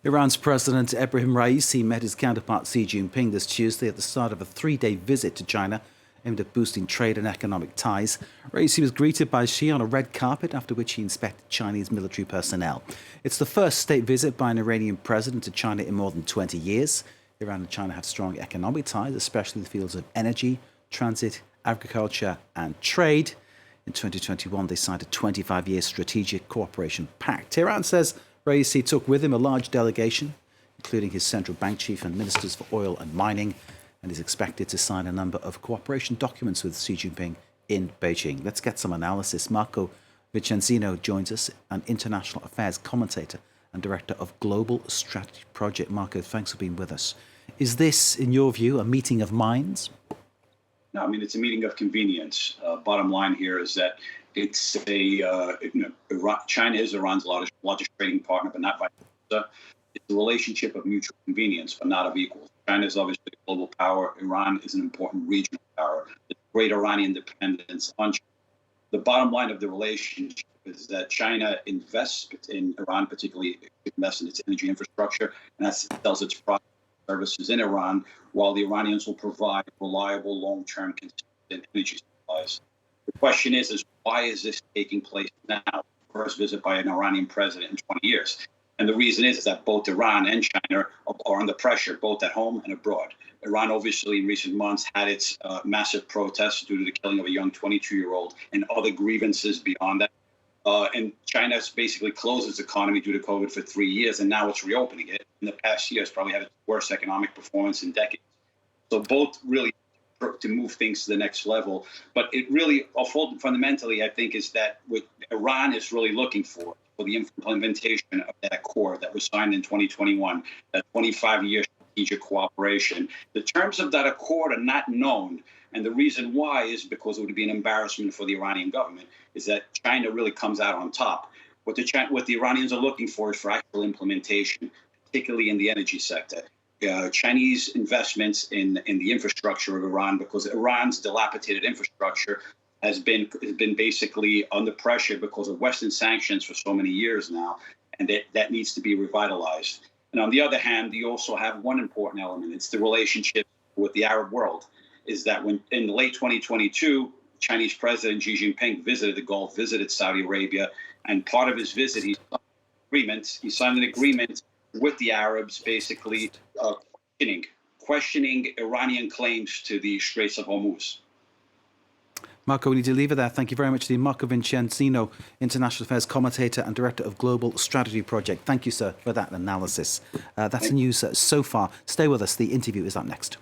Iran's President Ebrahim Raisi met his counterpart Xi Jinping this Tuesday at the start of a three-day visit to China aimed at boosting trade and economic ties. Raisi was greeted by Xi on a red carpet, after which he inspected Chinese military personnel. It's the first state visit by an Iranian president to China in more than 20 years. Iran and China have strong economic ties, especially in the fields of energy, transit, agriculture and trade. In 2021, they signed a 25-year strategic cooperation pact. Tehran says Raisi took with him a large delegation, including his central bank chief and ministers for oil and mining, and is expected to sign a number of cooperation documents with Xi Jinping in Beijing. Let's get some analysis. Marco Vicenzino joins us, an international affairs commentator and director of Global Strategy Project. Marco, thanks for being with us. Is this, in your view, a meeting of minds? No, I mean, it's a meeting of convenience. Bottom line here is that it's China is Iran's largest trading partner, but not vice versa. It's a relationship of mutual convenience, but not of equals. China is obviously a global power. Iran is an important regional power. The great Iranian dependence on China. The bottom line of the relationship is that China invests in Iran, particularly invests in its energy infrastructure, and that sells its products and services in Iran, while the Iranians will provide reliable, long-term, consistent energy supplies. The question is why is this taking place now? First visit by an Iranian president in 20 years. And the reason is that both Iran and China are under pressure, both at home and abroad. Iran, obviously, in recent months had its massive protests due to the killing of a young 22-year-old and other grievances beyond that. And China has basically closed its economy due to COVID for 3 years, and now it's reopening it. In the past year, it's probably had its worst economic performance in decades. So both really to move things to the next level. But it really, fundamentally, I think, is that what Iran is really looking for the implementation of that accord that was signed in 2021, that 25-year strategic cooperation. The terms of that accord are not known. And the reason why is because it would be an embarrassment for the Iranian government, is that China really comes out on top. What the Iranians are looking for is for actual implementation, particularly in the energy sector. Chinese investments in the infrastructure of Iran, because Iran's dilapidated infrastructure has been basically under pressure because of Western sanctions for so many years now, and that needs to be revitalized. And on the other hand, you also have one important element. It's the relationship with the Arab world. Is that when in late 2022, Chinese President Xi Jinping visited the Gulf, visited Saudi Arabia, and part of his visit, he signed an agreement with the Arabs, basically questioning Iranian claims to the Straits of Hormuz. Marco, we need to leave it there. Thank you very much to Marco Vicenzino, International Affairs Commentator and Director of Global Strategy Project. Thank you, sir, for that analysis. That's the news so far. Stay with us. The interview is up next.